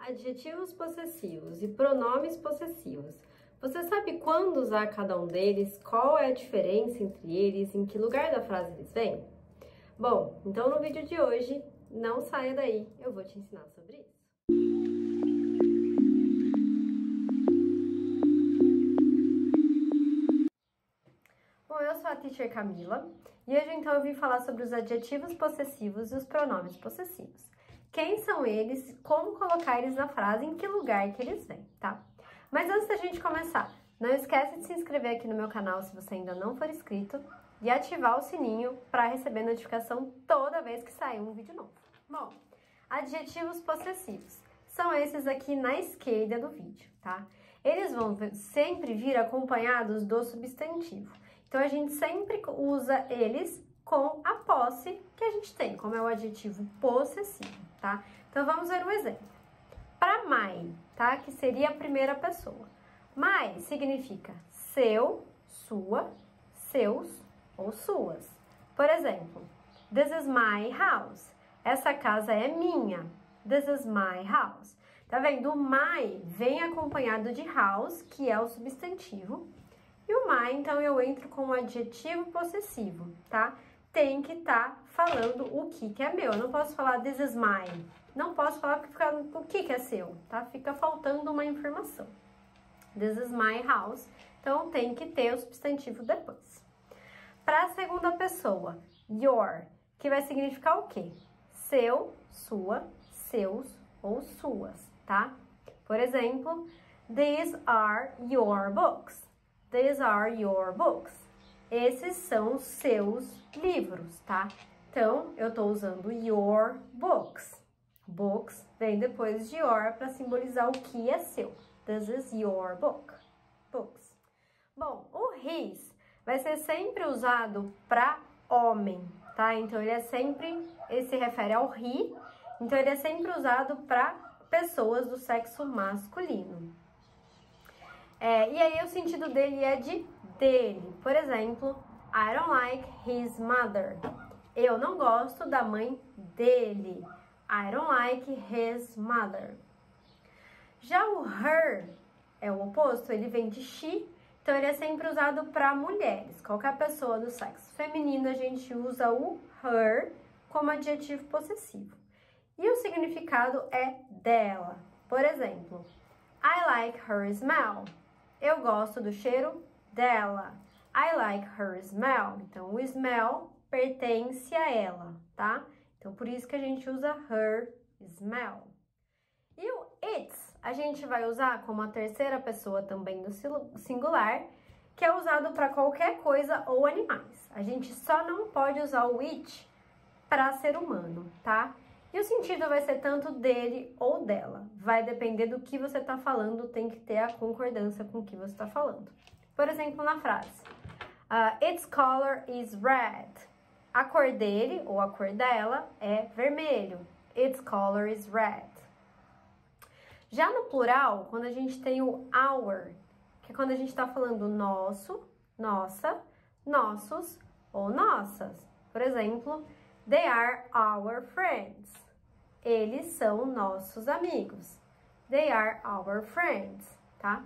Adjetivos possessivos e pronomes possessivos. Você sabe quando usar cada um deles? Qual é a diferença entre eles? Em que lugar da frase eles vêm? Bom, então no vídeo de hoje, não saia daí, eu vou te ensinar sobre isso. Bom, eu sou a Teacher Camila e hoje então eu vim falar sobre os adjetivos possessivos e os pronomes possessivos. Quem são eles, como colocar eles na frase, em que lugar que eles vêm, tá? Mas antes da gente começar, não esquece de se inscrever aqui no meu canal se você ainda não for inscrito e ativar o sininho para receber notificação toda vez que sair um vídeo novo. Bom, adjetivos possessivos são esses aqui na esquerda do vídeo, tá? Eles vão sempre vir acompanhados do substantivo. Então, a gente sempre usa eles com a posse que a gente tem, como é o adjetivo possessivo, tá? Então, vamos ver um exemplo. Para my, tá? Que seria a primeira pessoa. My significa seu, sua, seus ou suas. Por exemplo, this is my house. Essa casa é minha. This is my house. Tá vendo? O my vem acompanhado de house, que é o substantivo. E o my, então, eu entro com o adjetivo possessivo, tá? Tem que estar falando o que é meu. Eu não posso falar this is mine. Não posso falar porque fica, o que é seu, tá? Fica faltando uma informação. This is my house. Então, tem que ter o substantivo depois. Para a segunda pessoa, your, que vai significar o quê? Seu, sua, seus ou suas, tá? Por exemplo, these are your books. These are your books. Esses são os seus livros, tá? Então, eu tô usando your books. Books vem depois de your para simbolizar o que é seu. This is your book. Books. Bom, o his vai ser sempre usado para homem, tá? Então, ele se refere ao he, então ele é sempre usado para pessoas do sexo masculino. E aí o sentido dele é de dele. Por exemplo, I don't like his mother. Eu não gosto da mãe dele. I don't like his mother. Já o her é o oposto, ele vem de she, então ele é sempre usado para mulheres. Qualquer pessoa do sexo feminino, a gente usa o her como adjetivo possessivo. E o significado é dela. Por exemplo, I like her smell. Eu gosto do cheiro dela. I like her smell. Então, o smell pertence a ela, tá? Então, por isso que a gente usa her smell. E o it's, a gente vai usar como a terceira pessoa também do singular, que é usado para qualquer coisa ou animais. A gente só não pode usar o it para ser humano, tá? E o sentido vai ser tanto dele ou dela. Vai depender do que você está falando, tem que ter a concordância com o que você está falando. Por exemplo, na frase, its color is red. A cor dele, ou a cor dela, é vermelho. Its color is red. Já no plural, quando a gente tem o our, que é quando a gente está falando nosso, nossa, nossos ou nossas. Por exemplo, they are our friends. Eles são nossos amigos. They are our friends, tá?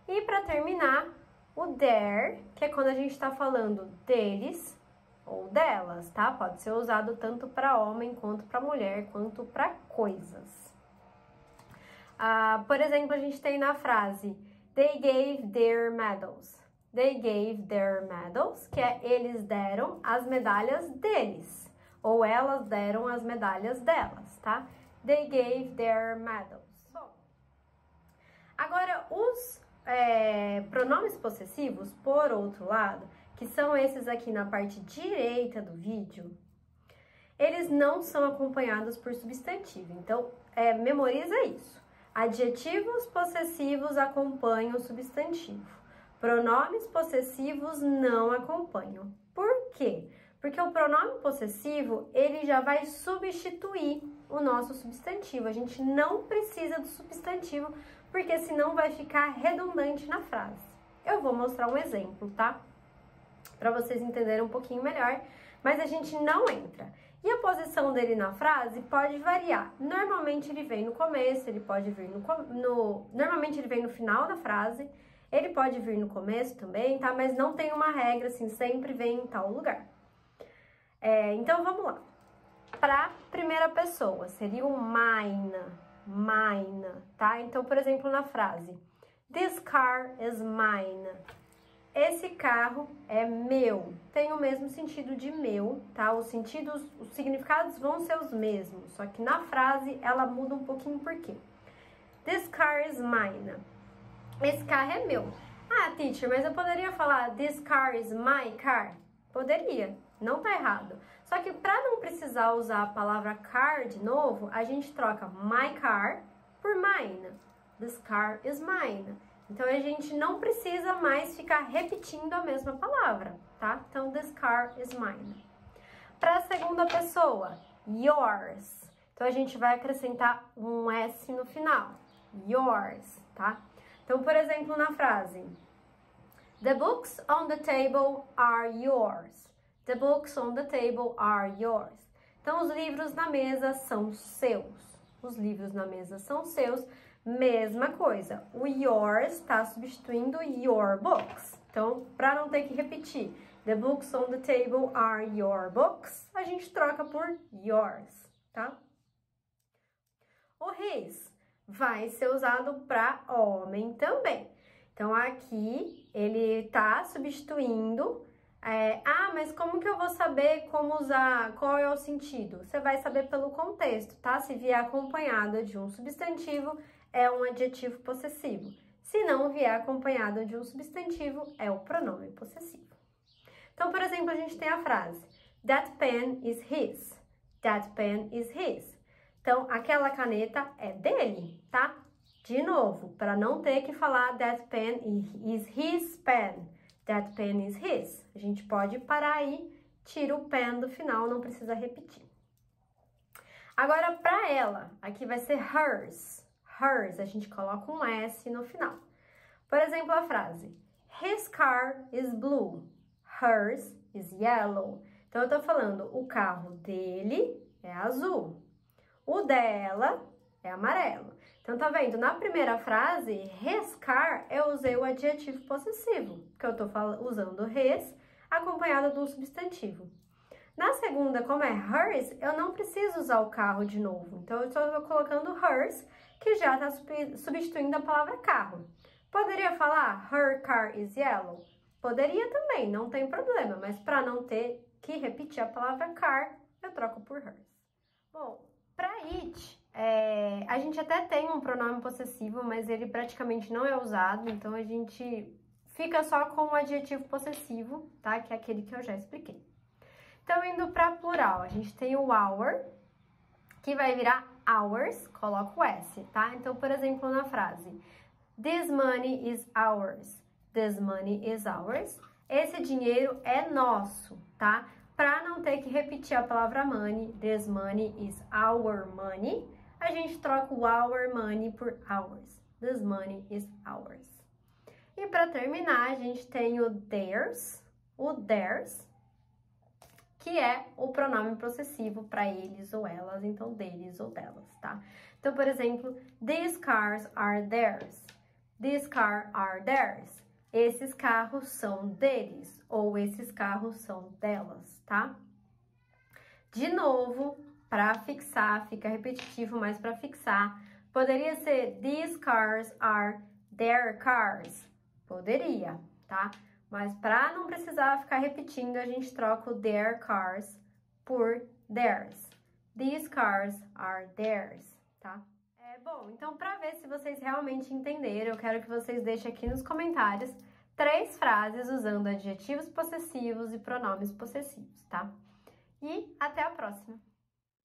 E para terminar, o their, que é quando a gente está falando deles ou delas, tá? Pode ser usado tanto para homem, quanto para mulher, quanto para coisas. Por exemplo, a gente tem na frase they gave their medals. They gave their medals, que é eles deram as medalhas deles. Ou elas deram as medalhas delas, tá? They gave their medals. Bom, agora os pronomes possessivos, por outro lado, que são esses aqui na parte direita do vídeo, eles não são acompanhados por substantivo. Então, memoriza isso. Adjetivos possessivos acompanham o substantivo. Pronomes possessivos não acompanham. Por quê? Porque o pronome possessivo, ele já vai substituir o nosso substantivo. A gente não precisa do substantivo, porque senão vai ficar redundante na frase. Eu vou mostrar um exemplo, tá? Para vocês entenderem um pouquinho melhor, mas a gente não entra. E a posição dele na frase pode variar. Normalmente ele vem no começo, ele pode vir normalmente ele vem no final da frase, ele pode vir no começo também, tá? Mas não tem uma regra, assim, sempre vem em tal lugar. Então, vamos lá. Para primeira pessoa, seria o mine, tá? Então, por exemplo, na frase, this car is mine. Esse carro é meu. Tem o mesmo sentido de meu, tá? Os significados vão ser os mesmos, só que na frase ela muda um pouquinho por quê? This car is mine. Esse carro é meu. Ah, teacher, mas eu poderia falar this car is my car? Poderia, não tá errado. Só que para não precisar usar a palavra car de novo, a gente troca my car por mine. This car is mine. Então, a gente não precisa mais ficar repetindo a mesma palavra, tá? Então, this car is mine. Para a segunda pessoa, yours. Então, a gente vai acrescentar um S no final. Yours, tá? Então, por exemplo, na frase, the books on the table are yours. The books on the table are yours. Então, os livros na mesa são seus. Os livros na mesa são seus. Mesma coisa, o yours está substituindo your books. Então, para não ter que repetir, the books on the table are your books, a gente troca por yours, tá? O his vai ser usado para homem também. Então, aqui ele está substituindo. Mas como que eu vou saber como usar, qual é o sentido? Você vai saber pelo contexto, tá? Se vier acompanhado de um substantivo, é um adjetivo possessivo. Se não vier acompanhado de um substantivo, é o pronome possessivo. Então, por exemplo, a gente tem a frase that pen is his. That pen is his. Então, aquela caneta é dele, tá? De novo, para não ter que falar that pen is his pen. That pen is his. A gente pode parar aí, tira o pen do final, não precisa repetir. Agora, para ela, aqui vai ser hers. Hers, a gente coloca um S no final. Por exemplo, a frase, his car is blue, hers is yellow. Então, eu tô falando, o carro dele é azul, o dela é amarelo. Então, tá vendo? Na primeira frase, his car, eu usei o adjetivo possessivo, porque eu tô usando his acompanhado do substantivo. Na segunda, como é hers, eu não preciso usar o carro de novo. Então, eu estou colocando hers, que já está substituindo a palavra carro. Poderia falar her car is yellow? Poderia também, não tem problema. Mas para não ter que repetir a palavra car, eu troco por hers. Bom, para it, a gente até tem um pronome possessivo, mas ele praticamente não é usado. Então, a gente fica só com o adjetivo possessivo, tá? Que é aquele que eu já expliquei. Então, indo para plural, a gente tem o our, que vai virar ours, coloca o S, tá? Então, por exemplo, na frase, this money is ours, this money is ours, esse dinheiro é nosso, tá? Para não ter que repetir a palavra money, this money is our money, a gente troca o our money por ours, this money is ours. E para terminar, a gente tem o theirs, que é o pronome possessivo para eles ou elas, então deles ou delas, tá? Então, por exemplo, these cars are theirs. These cars are theirs. Esses carros são deles ou esses carros são delas, tá? De novo, para fixar, fica repetitivo, mas para fixar, poderia ser these cars are their cars. Poderia, tá? Mas para não precisar ficar repetindo, a gente troca o their cars por theirs. These cars are theirs, tá? Bom, então para ver se vocês realmente entenderam, eu quero que vocês deixem aqui nos comentários 3 frases usando adjetivos possessivos e pronomes possessivos, tá? E até a próxima!